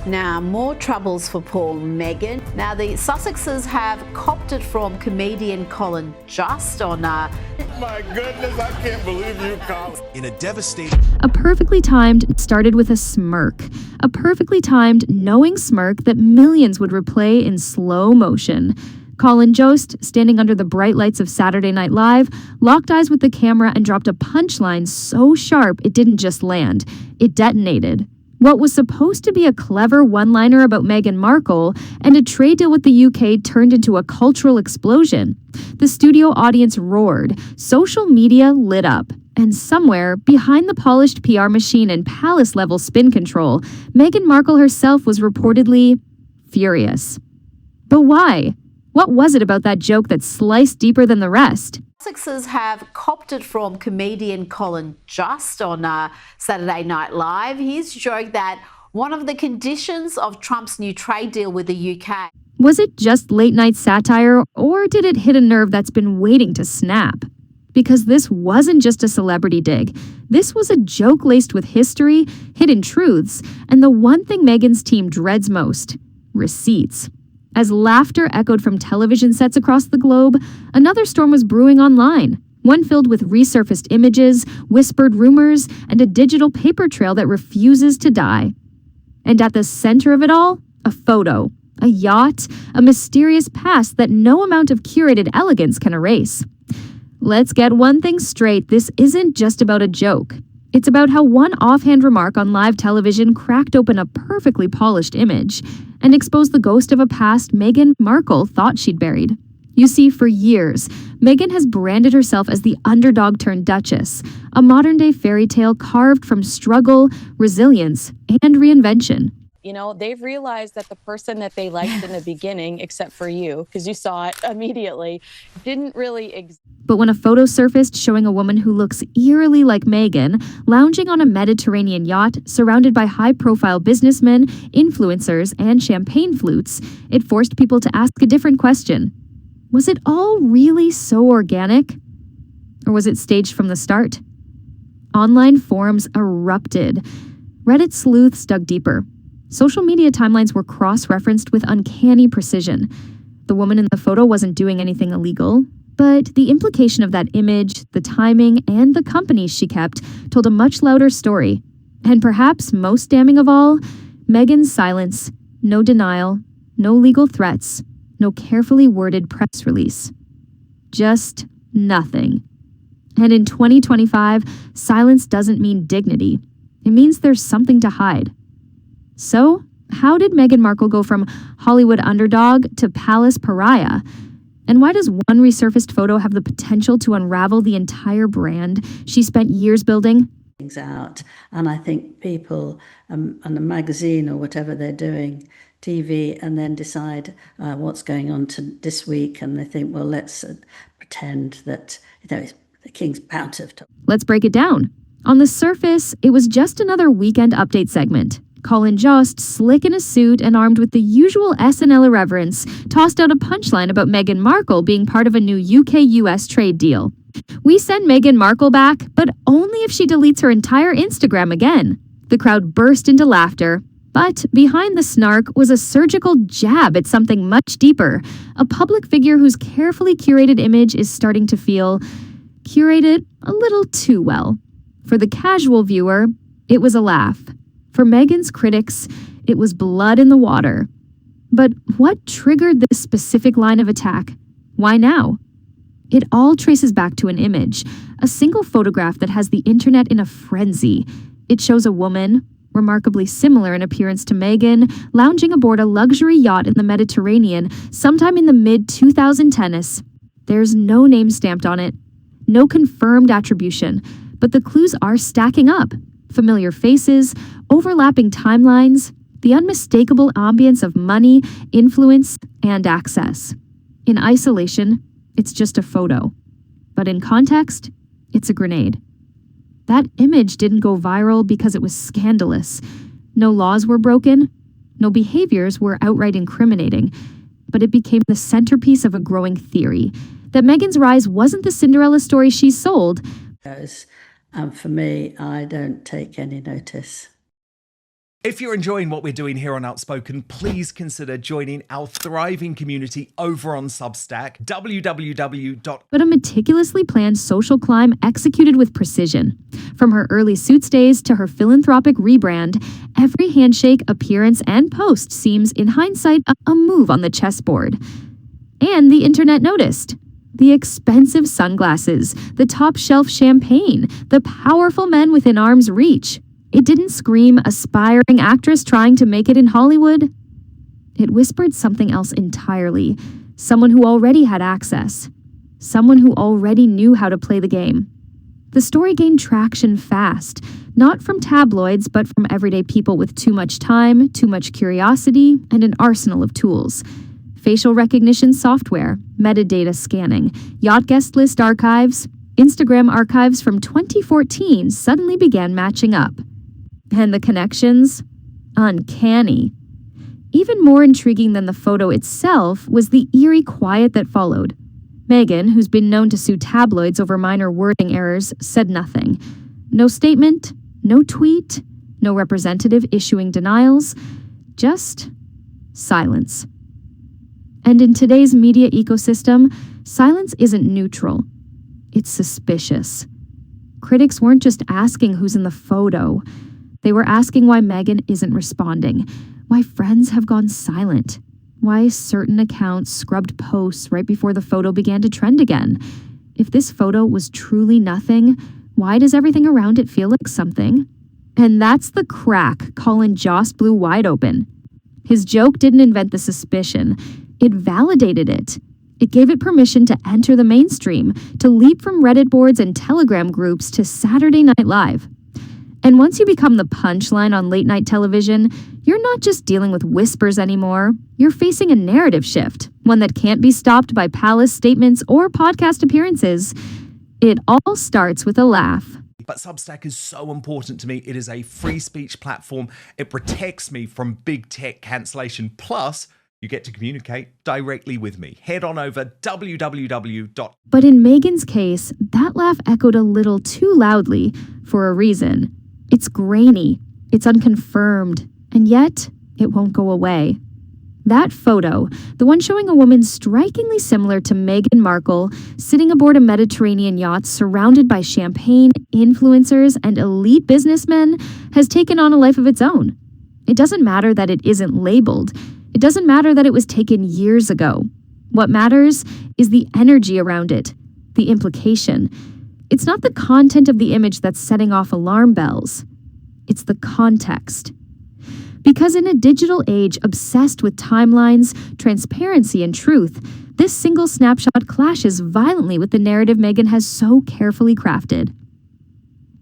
Now, more troubles for poor Meghan. Now, the Sussexes have copped it from comedian Colin Jost on... My goodness, I can't believe you, Colin. In a devastating... A perfectly timed started with a smirk. A perfectly timed knowing smirk that millions would replay in slow motion. Colin Jost, standing under the bright lights of Saturday Night Live, locked eyes with the camera and dropped a punchline so sharp it didn't just land, it detonated. What was supposed to be a clever one-liner about Meghan Markle and a trade deal with the UK turned into a cultural explosion. The studio audience roared, social media lit up, and somewhere, behind the polished PR machine and palace-level spin control, Meghan Markle herself was reportedly furious. But why? What was it about that joke that sliced deeper than the rest? Sussexes have copped it from comedian Colin Jost on Saturday Night Live. He's joked that one of the conditions of Trump's new trade deal with the UK. Was it just late-night satire, or did it hit a nerve that's been waiting to snap? Because this wasn't just a celebrity dig. This was a joke laced with history, hidden truths, and the one thing Meghan's team dreads most: receipts. As laughter echoed from television sets across the globe, another storm was brewing online, one filled with resurfaced images, whispered rumors, and a digital paper trail that refuses to die. And at the center of it all, a photo, a yacht, a mysterious past that no amount of curated elegance can erase. Let's get one thing straight, this isn't just about a joke. It's about how one offhand remark on live television cracked open a perfectly polished image and exposed the ghost of a past Meghan Markle thought she'd buried. You see, for years, Meghan has branded herself as the underdog-turned-duchess, a modern-day fairy tale carved from struggle, resilience, and reinvention. You know, they've realized that the person that they liked in the beginning, except for you, because you saw it immediately, didn't really exist. But when a photo surfaced showing a woman who looks eerily like Meghan, lounging on a Mediterranean yacht, surrounded by high-profile businessmen, influencers, and champagne flutes, it forced people to ask a different question. Was it all really so organic? Or was it staged from the start? Online forums erupted. Reddit sleuths dug deeper. Social media timelines were cross-referenced with uncanny precision. The woman in the photo wasn't doing anything illegal, but the implication of that image, the timing, and the companies she kept told a much louder story. And perhaps most damning of all, Meghan's silence, no denial, no legal threats, no carefully worded press release. Just nothing. And in 2025, silence doesn't mean dignity. It means there's something to hide. So, how did Meghan Markle go from Hollywood underdog to palace pariah? And why does one resurfaced photo have the potential to unravel the entire brand she spent years building? Things out, and I think people on a magazine or whatever they're doing, TV, and then decide what's going on this week, and they think, well, let's pretend that the king's bound to. Let's break it down. On the surface, it was just another weekend update segment. Colin Jost, slick in a suit and armed with the usual SNL irreverence, tossed out a punchline about Meghan Markle being part of a new UK-US trade deal. We send Meghan Markle back, but only if she deletes her entire Instagram again. The crowd burst into laughter, but behind the snark was a surgical jab at something much deeper, a public figure whose carefully curated image is starting to feel curated a little too well. For the casual viewer, it was a laugh. For Meghan's critics, it was blood in the water. But what triggered this specific line of attack? Why now? It all traces back to an image, a single photograph that has the internet in a frenzy. It shows a woman, remarkably similar in appearance to Meghan, lounging aboard a luxury yacht in the Mediterranean sometime in the mid-2010s. There's no name stamped on it, no confirmed attribution, but the clues are stacking up. Familiar faces, overlapping timelines, the unmistakable ambience of money, influence, and access. In isolation, it's just a photo. But in context, it's a grenade. That image didn't go viral because it was scandalous. No laws were broken, no behaviors were outright incriminating, but it became the centerpiece of a growing theory that Meghan's rise wasn't the Cinderella story she sold. And for me, I don't take any notice. If you're enjoying what we're doing here on Outspoken, please consider joining our thriving community over on Substack, www. But a meticulously planned social climb executed with precision. From her early Suits days to her philanthropic rebrand, every handshake, appearance, and post seems, in hindsight, a move on the chessboard. And the internet noticed. The expensive sunglasses, the top-shelf champagne, the powerful men within arm's reach. It didn't scream aspiring actress trying to make it in Hollywood. It whispered something else entirely. Someone who already had access. Someone who already knew how to play the game. The story gained traction fast, not from tabloids, but from everyday people with too much time, too much curiosity, and an arsenal of tools. Facial recognition software, metadata scanning, Yacht guest list archives, Instagram archives from 2014 suddenly began matching up. And the connections? Uncanny. Even more intriguing than the photo itself was the eerie quiet that followed. Meghan, who's been known to sue tabloids over minor wording errors, said nothing. No statement, no tweet, no representative issuing denials, just silence. And in today's media ecosystem, silence isn't neutral. It's suspicious. Critics weren't just asking who's in the photo. They were asking why Meghan isn't responding, why friends have gone silent, why certain accounts scrubbed posts right before the photo began to trend again. If this photo was truly nothing, why does everything around it feel like something? And that's the crack Colin Jost blew wide open. His joke didn't invent the suspicion. It validated it. It gave it permission to enter the mainstream, to leap from Reddit boards and Telegram groups to Saturday Night Live. And once you become the punchline on late-night television, you're not just dealing with whispers anymore. You're facing a narrative shift, one that can't be stopped by palace statements or podcast appearances. It all starts with a laugh. But Substack is so important to me. It is a free speech platform. It protects me from big tech cancellation. Plus, you get to communicate directly with me. Head on over www. But in Meghan's case, that laugh echoed a little too loudly for a reason. It's grainy, it's unconfirmed, and yet it won't go away. That photo, the one showing a woman strikingly similar to Meghan Markle, sitting aboard a Mediterranean yacht surrounded by champagne, influencers, and elite businessmen, has taken on a life of its own. It doesn't matter that it isn't labeled. It doesn't matter that it was taken years ago. What matters is the energy around it, the implication. It's not the content of the image that's setting off alarm bells. It's the context. Because in a digital age obsessed with timelines, transparency, and truth, this single snapshot clashes violently with the narrative Meghan has so carefully crafted.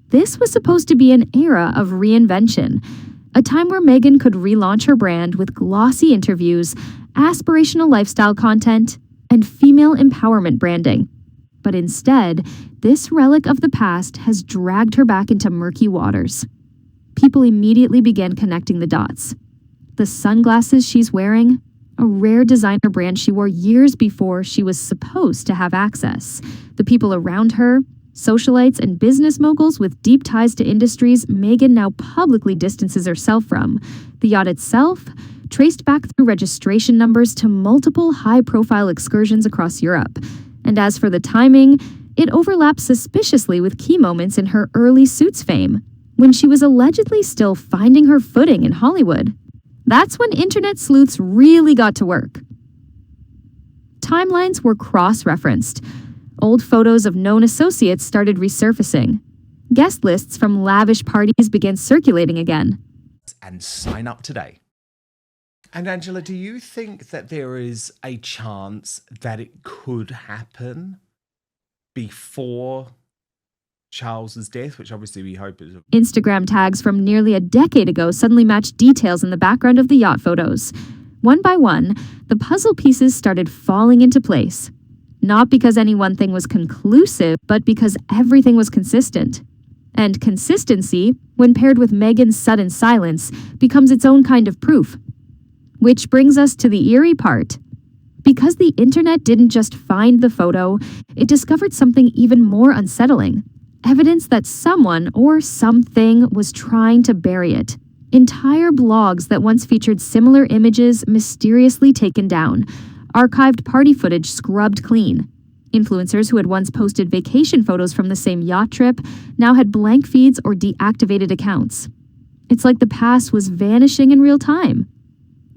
This was supposed to be an era of reinvention, a time where Meghan could relaunch her brand with glossy interviews, aspirational lifestyle content, and female empowerment branding. But instead, this relic of the past has dragged her back into murky waters. People immediately began connecting the dots. The sunglasses she's wearing, a rare designer brand she wore years before she was supposed to have access. The people around her, socialites and business moguls with deep ties to industries Meghan now publicly distances herself from. The yacht itself, traced back through registration numbers to multiple high-profile excursions across Europe. And as for the timing, it overlaps suspiciously with key moments in her early Suits fame, when she was allegedly still finding her footing in Hollywood. That's when internet sleuths really got to work. Timelines were cross-referenced. Old photos of known associates started resurfacing. Guest lists from lavish parties began circulating again. And sign up today. And Angela, do you think that there is a chance that it could happen before Charles's death, which obviously we hope is... Instagram tags from nearly a decade ago suddenly matched details in the background of the yacht photos. One by one, the puzzle pieces started falling into place. Not because any one thing was conclusive, but because everything was consistent. And consistency, when paired with Meghan's sudden silence, becomes its own kind of proof. Which brings us to the eerie part. Because the internet didn't just find the photo, it discovered something even more unsettling. Evidence that someone or something was trying to bury it. Entire blogs that once featured similar images mysteriously taken down. Archived party footage scrubbed clean. Influencers who had once posted vacation photos from the same yacht trip now had blank feeds or deactivated accounts. It's like the past was vanishing in real time.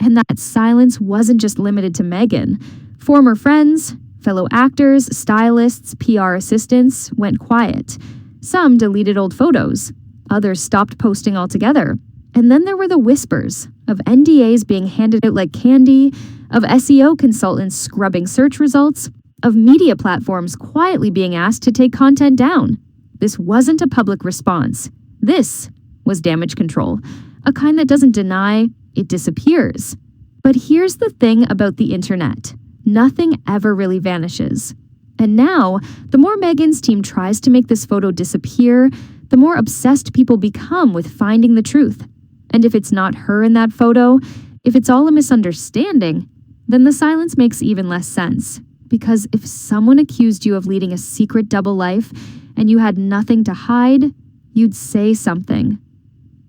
And that silence wasn't just limited to Meghan. Former friends, fellow actors, stylists, PR assistants went quiet. Some deleted old photos. Others stopped posting altogether. And then there were the whispers of NDAs being handed out like candy, of SEO consultants scrubbing search results, of media platforms quietly being asked to take content down. This wasn't a public response. This was damage control, a kind that doesn't deny, it disappears. But here's the thing about the internet. Nothing ever really vanishes. And now, the more Meghan's team tries to make this photo disappear, the more obsessed people become with finding the truth. And if it's not her in that photo, if it's all a misunderstanding, then the silence makes even less sense. Because if someone accused you of leading a secret double life and you had nothing to hide, you'd say something.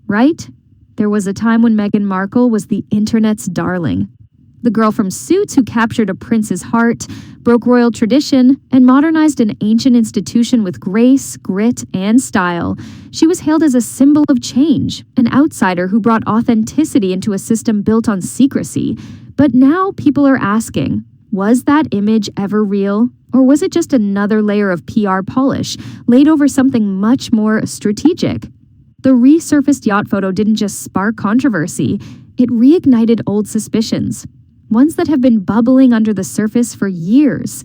Right? There was a time when Meghan Markle was the internet's darling. The girl from Suits who captured a prince's heart, broke royal tradition, and modernized an ancient institution with grace, grit, and style. She was hailed as a symbol of change, an outsider who brought authenticity into a system built on secrecy. But now people are asking, was that image ever real? Or was it just another layer of PR polish laid over something much more strategic? The resurfaced yacht photo didn't just spark controversy, it reignited old suspicions. Ones that have been bubbling under the surface for years.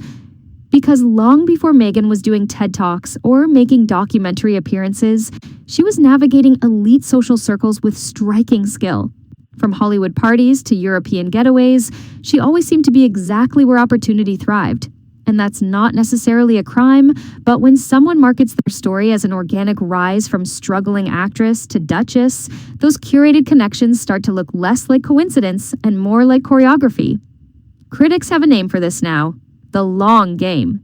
Because long before Meghan was doing TED Talks or making documentary appearances, she was navigating elite social circles with striking skill. From Hollywood parties to European getaways, she always seemed to be exactly where opportunity thrived. And that's not necessarily a crime, but when someone markets their story as an organic rise from struggling actress to duchess, those curated connections start to look less like coincidence and more like choreography. Critics have a name for this now: the long game.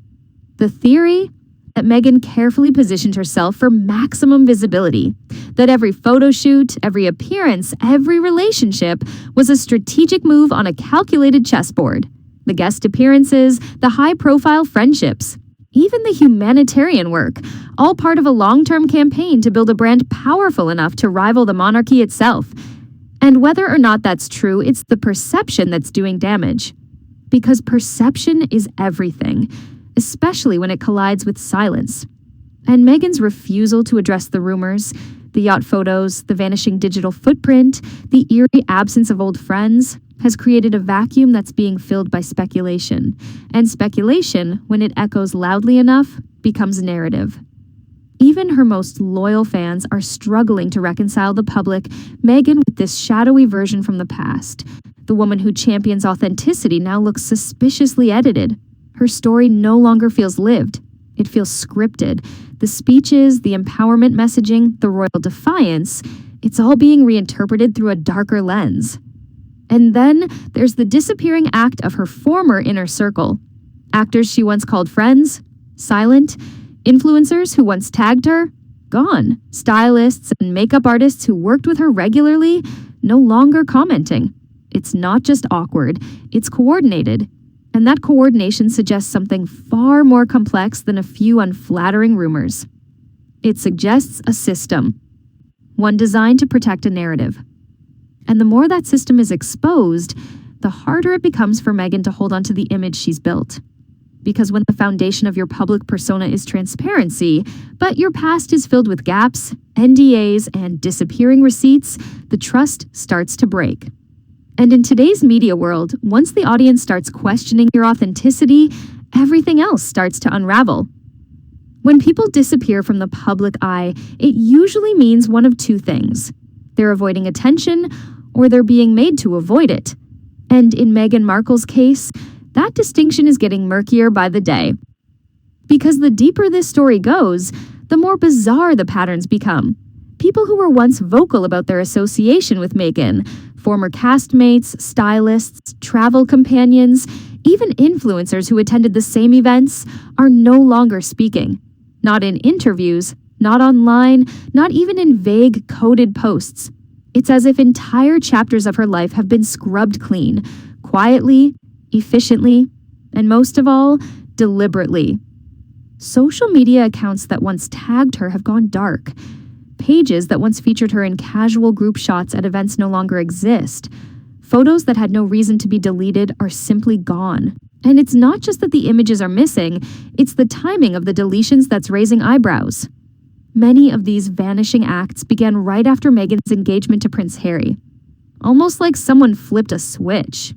The theory? That Meghan carefully positioned herself for maximum visibility. That every photo shoot, every appearance, every relationship was a strategic move on a calculated chessboard. The guest appearances, the high-profile friendships, even the humanitarian work, all part of a long-term campaign to build a brand powerful enough to rival the monarchy itself. And whether or not that's true, it's the perception that's doing damage. Because perception is everything, especially when it collides with silence. And Meghan's refusal to address the rumors, the yacht photos, the vanishing digital footprint, the eerie absence of old friends, has created a vacuum that's being filled by speculation. And speculation, when it echoes loudly enough, becomes narrative. Even her most loyal fans are struggling to reconcile the public Meghan with this shadowy version from the past. The woman who champions authenticity now looks suspiciously edited. Her story no longer feels lived. It feels scripted. The speeches, the empowerment messaging, the royal defiance, it's all being reinterpreted through a darker lens. And then there's the disappearing act of her former inner circle. Actors she once called friends, silent. Influencers who once tagged her, gone. Stylists and makeup artists who worked with her regularly, no longer commenting. It's not just awkward, it's coordinated. And that coordination suggests something far more complex than a few unflattering rumors. It suggests a system, one designed to protect a narrative. And the more that system is exposed, the harder it becomes for Meghan to hold on to the image she's built. Because when the foundation of your public persona is transparency, but your past is filled with gaps, NDAs, and disappearing receipts, the trust starts to break. And in today's media world, once the audience starts questioning your authenticity, everything else starts to unravel. When people disappear from the public eye, it usually means one of two things. They're avoiding attention, or they're being made to avoid it. And in Meghan Markle's case, that distinction is getting murkier by the day. Because the deeper this story goes, the more bizarre the patterns become. People who were once vocal about their association with Meghan, former castmates, stylists, travel companions, even influencers who attended the same events, are no longer speaking. Not in interviews, not online, not even in vague coded posts. It's as if entire chapters of her life have been scrubbed clean, quietly, efficiently, and most of all, deliberately. Social media accounts that once tagged her have gone dark. Pages that once featured her in casual group shots at events no longer exist. Photos that had no reason to be deleted are simply gone. And it's not just that the images are missing, it's the timing of the deletions that's raising eyebrows. Many of these vanishing acts began right after Meghan's engagement to Prince Harry. Almost like someone flipped a switch.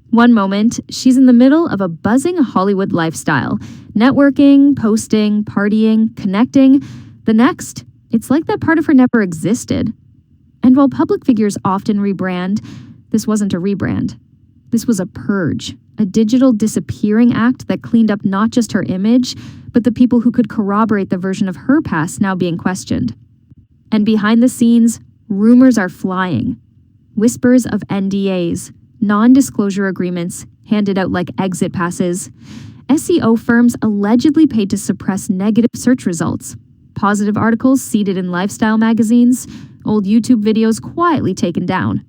One moment, she's in the middle of a buzzing Hollywood lifestyle, networking, posting, partying, connecting. The next, it's like that part of her never existed. And while public figures often rebrand, this wasn't a rebrand. This was a purge, a digital disappearing act that cleaned up not just her image, but the people who could corroborate the version of her past now being questioned. And behind the scenes, rumors are flying. Whispers of NDAs, non-disclosure agreements handed out like exit passes, SEO firms allegedly paid to suppress negative search results, positive articles seeded in lifestyle magazines, old YouTube videos quietly taken down.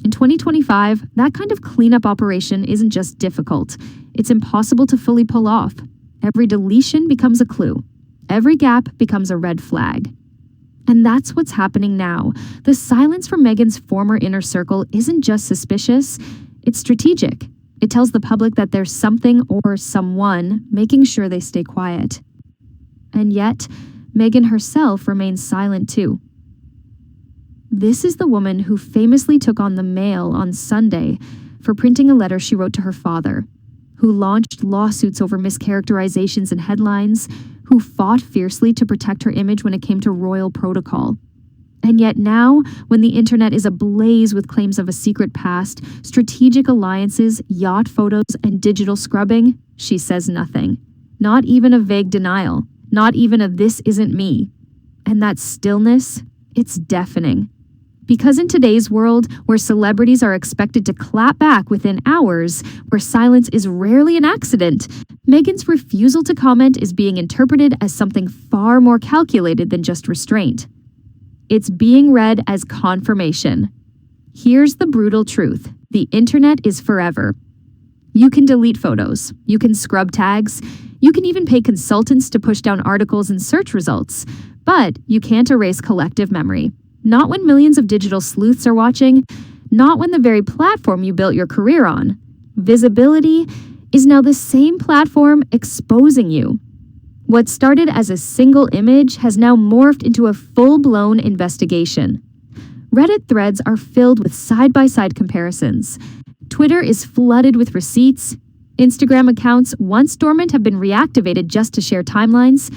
In 2025, that kind of cleanup operation isn't just difficult, it's impossible to fully pull off. Every deletion becomes a clue. Every gap becomes a red flag. And that's what's happening now. The silence from Meghan's former inner circle isn't just suspicious, it's strategic. It tells the public that there's something or someone making sure they stay quiet. And yet, Meghan herself remains silent too. This is the woman who famously took on the Mail on Sunday for printing a letter she wrote to her father, who launched lawsuits over mischaracterizations in headlines, who fought fiercely to protect her image when it came to royal protocol. And yet now, when the internet is ablaze with claims of a secret past, strategic alliances, yacht photos, and digital scrubbing, she says nothing. Not even a vague denial. Not even a "this isn't me." And that stillness, it's deafening. Because in today's world, where celebrities are expected to clap back within hours, where silence is rarely an accident, Meghan's refusal to comment is being interpreted as something far more calculated than just restraint. It's being read as confirmation. Here's the brutal truth. The internet is forever. You can delete photos, you can scrub tags, you can even pay consultants to push down articles and search results, but you can't erase collective memory. Not when millions of digital sleuths are watching, not when the very platform you built your career on. Visibility is now the same platform exposing you. What started as a single image has now morphed into a full-blown investigation. Reddit threads are filled with side-by-side comparisons. Twitter is flooded with receipts. Instagram accounts once dormant have been reactivated just to share timelines.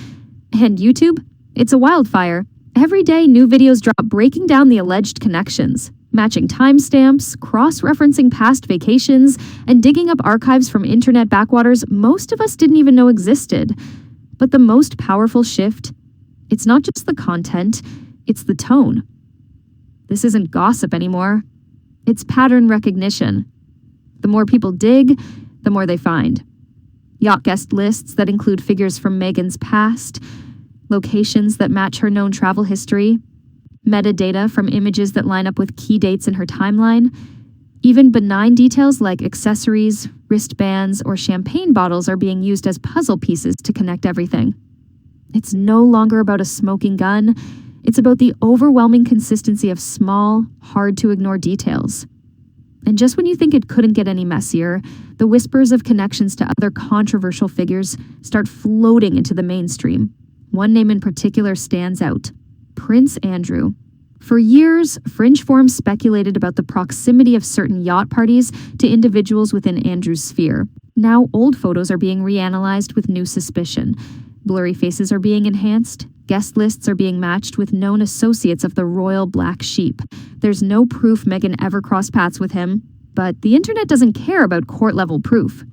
And YouTube? It's a wildfire. Every day, new videos drop breaking down the alleged connections, matching timestamps, cross-referencing past vacations, and digging up archives from internet backwaters most of us didn't even know existed. But the most powerful shift, it's not just the content, it's the tone. This isn't gossip anymore. It's pattern recognition. The more people dig, the more they find. Yacht guest lists that include figures from Meghan's past, locations that match her known travel history, metadata from images that line up with key dates in her timeline. Even benign details like accessories, wristbands, or champagne bottles are being used as puzzle pieces to connect everything. It's no longer about a smoking gun. It's about the overwhelming consistency of small, hard-to-ignore details. And just when you think it couldn't get any messier, the whispers of connections to other controversial figures start floating into the mainstream. One name in particular stands out: Prince Andrew. For years, fringe forums speculated about the proximity of certain yacht parties to individuals within Andrew's sphere. Now old photos are being reanalyzed with new suspicion. Blurry faces are being enhanced. Guest lists are being matched with known associates of the royal black sheep. There's no proof Meghan ever crossed paths with him, but the internet doesn't care about court-level proof.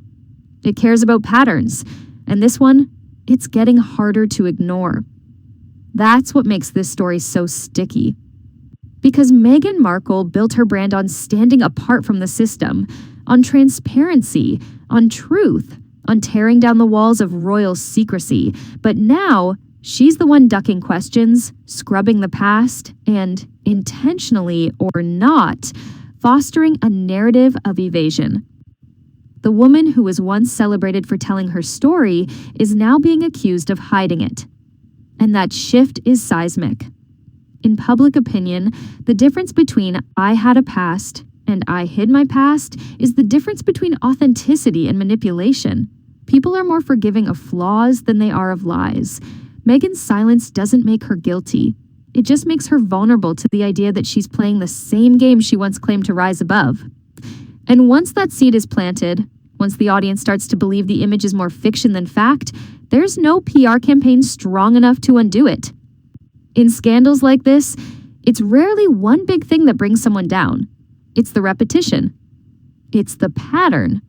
It cares about patterns, and this one, it's getting harder to ignore. That's what makes this story so sticky. Because Meghan Markle built her brand on standing apart from the system, on transparency, on truth, on tearing down the walls of royal secrecy. But now, she's the one ducking questions, scrubbing the past, and intentionally or not, fostering a narrative of evasion. The woman who was once celebrated for telling her story is now being accused of hiding it. And that shift is seismic. In public opinion, the difference between I had a past and I hid my past is the difference between authenticity and manipulation. People are more forgiving of flaws than they are of lies. Meghan's silence doesn't make her guilty. It just makes her vulnerable to the idea that she's playing the same game she once claimed to rise above. And once that seed is planted, once the audience starts to believe the image is more fiction than fact, there's no PR campaign strong enough to undo it. In scandals like this, it's rarely one big thing that brings someone down. It's the repetition. It's the pattern.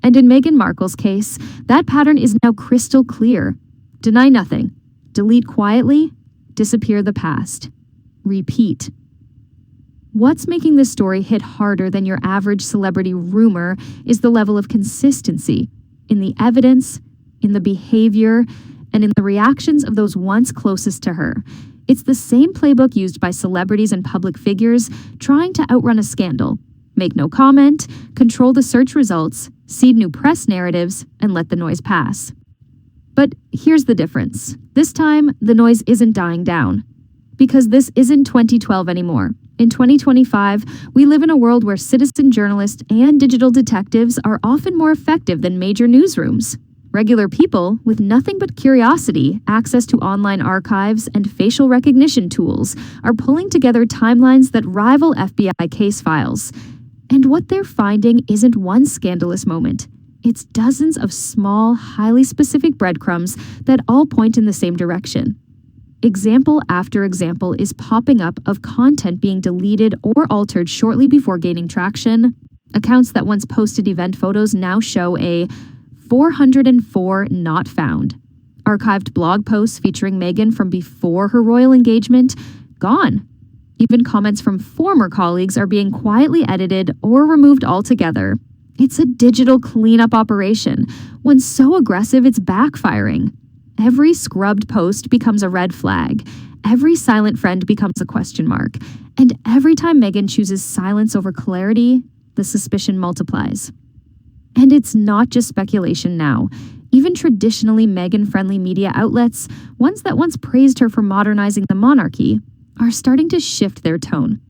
And in Meghan Markle's case, that pattern is now crystal clear. Deny nothing. Delete quietly. Disappear the past. Repeat. What's making this story hit harder than your average celebrity rumor is the level of consistency in the evidence, in the behavior, and in the reactions of those once closest to her. It's the same playbook used by celebrities and public figures trying to outrun a scandal. Make no comment, control the search results, seed new press narratives, and let the noise pass. But here's the difference. This time, the noise isn't dying down. Because this isn't 2012 anymore. In 2025, we live in a world where citizen journalists and digital detectives are often more effective than major newsrooms. Regular people, with nothing but curiosity, access to online archives, and facial recognition tools, are pulling together timelines that rival FBI case files. And what they're finding isn't one scandalous moment. It's dozens of small, highly specific breadcrumbs that all point in the same direction. Example after example is popping up of content being deleted or altered shortly before gaining traction. Accounts that once posted event photos now show a 404 not found. Archived blog posts featuring Meghan from before her royal engagement, gone. Even comments from former colleagues are being quietly edited or removed altogether. It's a digital cleanup operation, one so aggressive it's backfiring. Every scrubbed post becomes a red flag. Every silent friend becomes a question mark. And every time Meghan chooses silence over clarity, the suspicion multiplies. And it's not just speculation now. Even traditionally Meghan-friendly media outlets, ones that once praised her for modernizing the monarchy, are starting to shift their tone.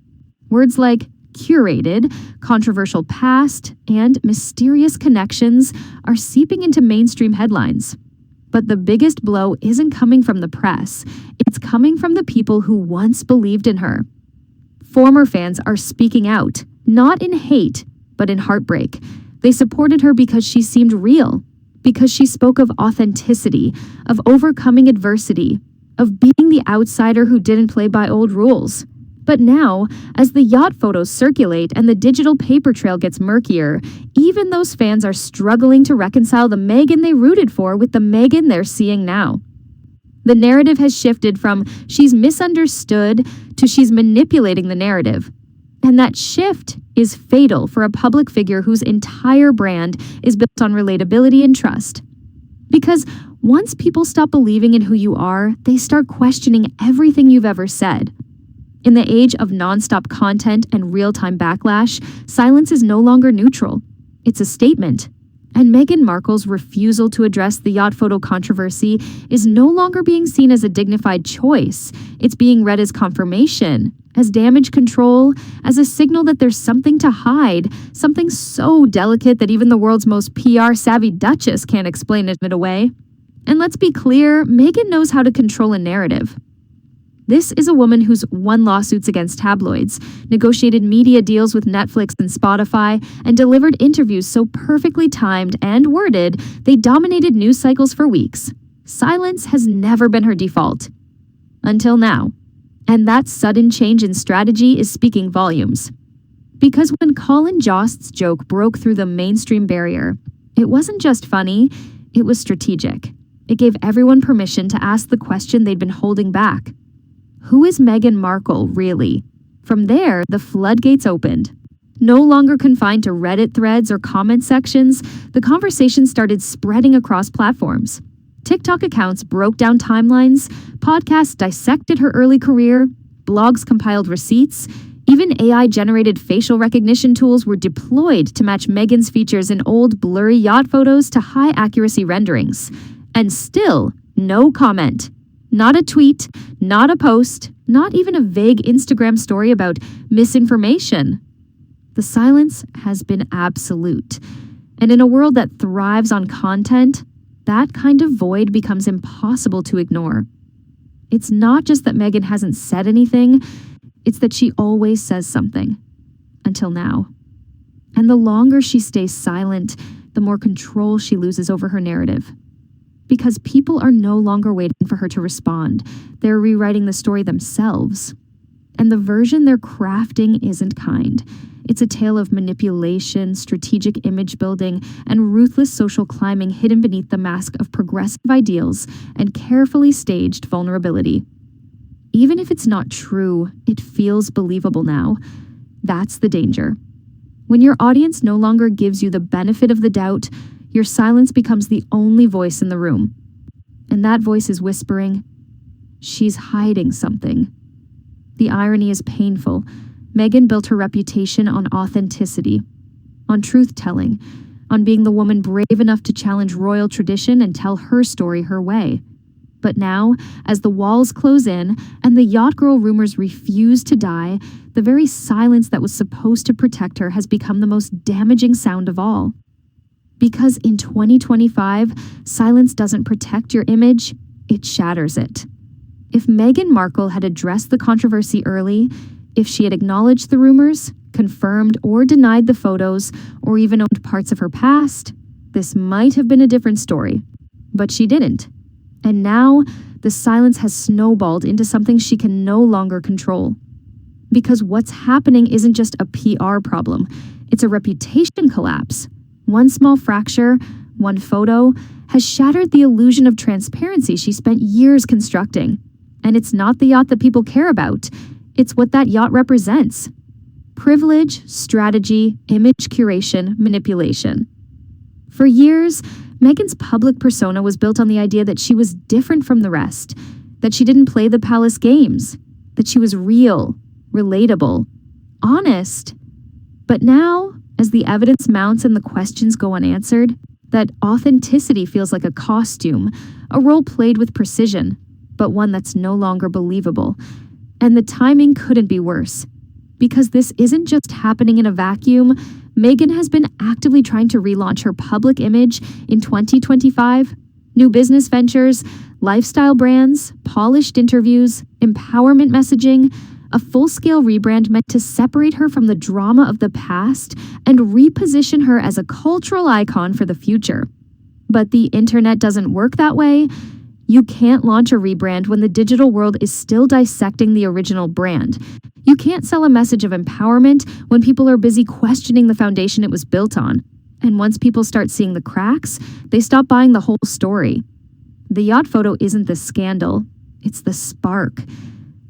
Words like curated, controversial past, and mysterious connections are seeping into mainstream headlines. But the biggest blow isn't coming from the press. It's coming from the people who once believed in her. Former fans are speaking out, not in hate, but in heartbreak. They supported her because she seemed real, because she spoke of authenticity, of overcoming adversity, of being the outsider who didn't play by old rules. But now, as the yacht photos circulate and the digital paper trail gets murkier, even those fans are struggling to reconcile the Meghan they rooted for with the Meghan they're seeing now. The narrative has shifted from she's misunderstood to she's manipulating the narrative. And that shift is fatal for a public figure whose entire brand is built on relatability and trust. Because once people stop believing in who you are, they start questioning everything you've ever said. In the age of nonstop content and real-time backlash, silence is no longer neutral. It's a statement. And Meghan Markle's refusal to address the yacht photo controversy is no longer being seen as a dignified choice. It's being read as confirmation, as damage control, as a signal that there's something to hide, something so delicate that even the world's most PR-savvy duchess can't explain it away. And let's be clear, Meghan knows how to control a narrative. This is a woman who's won lawsuits against tabloids, negotiated media deals with Netflix and Spotify, and delivered interviews so perfectly timed and worded they dominated news cycles for weeks. Silence has never been her default. Until now. And that sudden change in strategy is speaking volumes. Because when Colin Jost's joke broke through the mainstream barrier, it wasn't just funny, it was strategic. It gave everyone permission to ask the question they'd been holding back. Who is Meghan Markle, really? From there, the floodgates opened. No longer confined to Reddit threads or comment sections, the conversation started spreading across platforms. TikTok accounts broke down timelines, podcasts dissected her early career, blogs compiled receipts, even AI-generated facial recognition tools were deployed to match Meghan's features in old blurry yacht photos to high-accuracy renderings. And still, no comment. Not a tweet, not a post, not even a vague Instagram story about misinformation. The silence has been absolute. And in a world that thrives on content, that kind of void becomes impossible to ignore. It's not just that Meghan hasn't said anything, it's that she always says something. Until now. And the longer she stays silent, the more control she loses over her narrative. Because people are no longer waiting for her to respond. They're rewriting the story themselves. And the version they're crafting isn't kind. It's a tale of manipulation, strategic image building, and ruthless social climbing hidden beneath the mask of progressive ideals and carefully staged vulnerability. Even if it's not true, it feels believable now. That's the danger. When your audience no longer gives you the benefit of the doubt, your silence becomes the only voice in the room. And that voice is whispering, "She's hiding something." The irony is painful. Meghan built her reputation on authenticity, on truth-telling, on being the woman brave enough to challenge royal tradition and tell her story her way. But now, as the walls close in and the yacht girl rumors refuse to die, the very silence that was supposed to protect her has become the most damaging sound of all. Because in 2025, silence doesn't protect your image, it shatters it. If Meghan Markle had addressed the controversy early, if she had acknowledged the rumors, confirmed or denied the photos, or even owned parts of her past, this might have been a different story. But she didn't. And now, the silence has snowballed into something she can no longer control. Because what's happening isn't just a PR problem, it's a reputation collapse. One small fracture, one photo, has shattered the illusion of transparency she spent years constructing. And it's not the yacht that people care about, it's what that yacht represents. Privilege, strategy, image curation, manipulation. For years, Meghan's public persona was built on the idea that she was different from the rest, that she didn't play the palace games, that she was real, relatable, honest. But now, as the evidence mounts and the questions go unanswered, that authenticity feels like a costume, a role played with precision, but one that's no longer believable. And the timing couldn't be worse. Because this isn't just happening in a vacuum, Meghan has been actively trying to relaunch her public image in 2025. New business ventures, lifestyle brands, polished interviews, empowerment messaging, a full-scale rebrand meant to separate her from the drama of the past and reposition her as a cultural icon for the future. But the internet doesn't work that way. You can't launch a rebrand when the digital world is still dissecting the original brand. You can't sell a message of empowerment when people are busy questioning the foundation it was built on. And once people start seeing the cracks, they stop buying the whole story. The yacht photo isn't the scandal, it's the spark.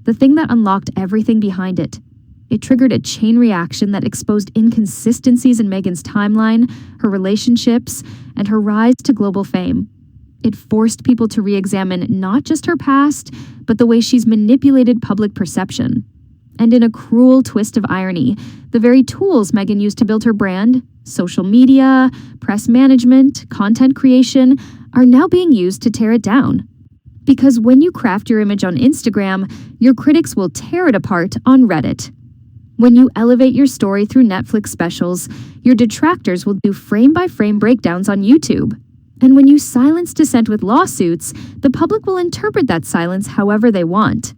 The thing that unlocked everything behind it. It triggered a chain reaction that exposed inconsistencies in Meghan's timeline, her relationships, and her rise to global fame. It forced people to re-examine not just her past, but the way she's manipulated public perception. And in a cruel twist of irony, the very tools Meghan used to build her brand, social media, press management, content creation, are now being used to tear it down. Because when you craft your image on Instagram, your critics will tear it apart on Reddit. When you elevate your story through Netflix specials, your detractors will do frame-by-frame breakdowns on YouTube. And when you silence dissent with lawsuits, the public will interpret that silence however they want.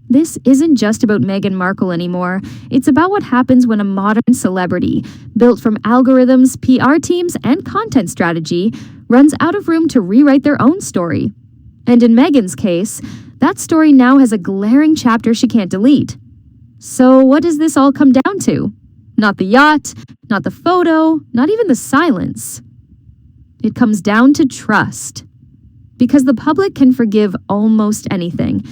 This isn't just about Meghan Markle anymore. It's about what happens when a modern celebrity, built from algorithms, PR teams, and content strategy, runs out of room to rewrite their own story. And in Meghan's case, that story now has a glaring chapter she can't delete. So what does this all come down to? Not the yacht, not the photo, not even the silence. It comes down to trust. Because the public can forgive almost anything.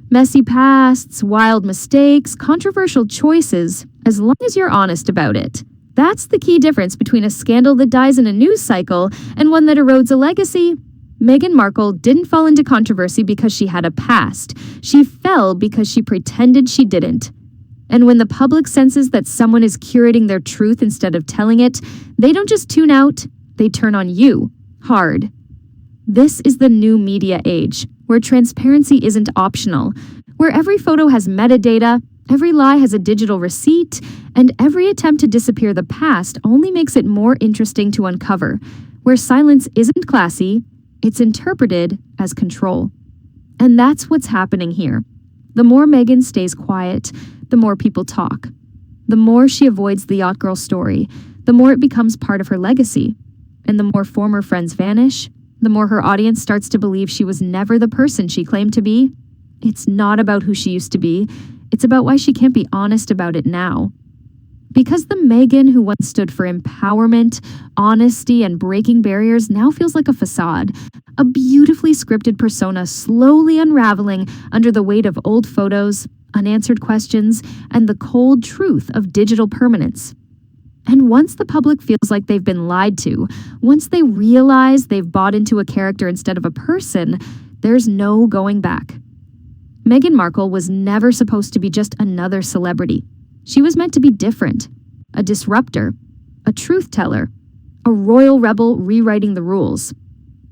Messy pasts, wild mistakes, controversial choices, as long as you're honest about it. That's the key difference between a scandal that dies in a news cycle and one that erodes a legacy. Meghan Markle didn't fall into controversy because she had a past. She fell because she pretended she didn't. And when the public senses that someone is curating their truth instead of telling it, they don't just tune out, they turn on you, hard. This is the new media age, where transparency isn't optional, where every photo has metadata, every lie has a digital receipt, and every attempt to disappear the past only makes it more interesting to uncover, where silence isn't classy, it's interpreted as control. And that's what's happening here. The more Meghan stays quiet, the more people talk. The more she avoids the Yacht Girl story, the more it becomes part of her legacy. And the more former friends vanish, the more her audience starts to believe she was never the person she claimed to be. It's not about who she used to be. It's about why she can't be honest about it now. Because the Meghan who once stood for empowerment, honesty, and breaking barriers now feels like a facade, a beautifully scripted persona slowly unraveling under the weight of old photos, unanswered questions, and the cold truth of digital permanence. And once the public feels like they've been lied to, once they realize they've bought into a character instead of a person, there's no going back. Meghan Markle was never supposed to be just another celebrity. She was meant to be different, a disruptor, a truth teller, a royal rebel rewriting the rules.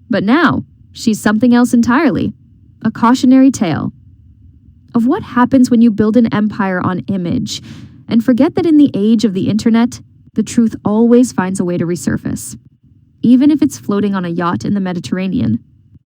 But now, she's something else entirely, a cautionary tale of what happens when you build an empire on image and forget that in the age of the internet, the truth always finds a way to resurface, even if it's floating on a yacht in the Mediterranean.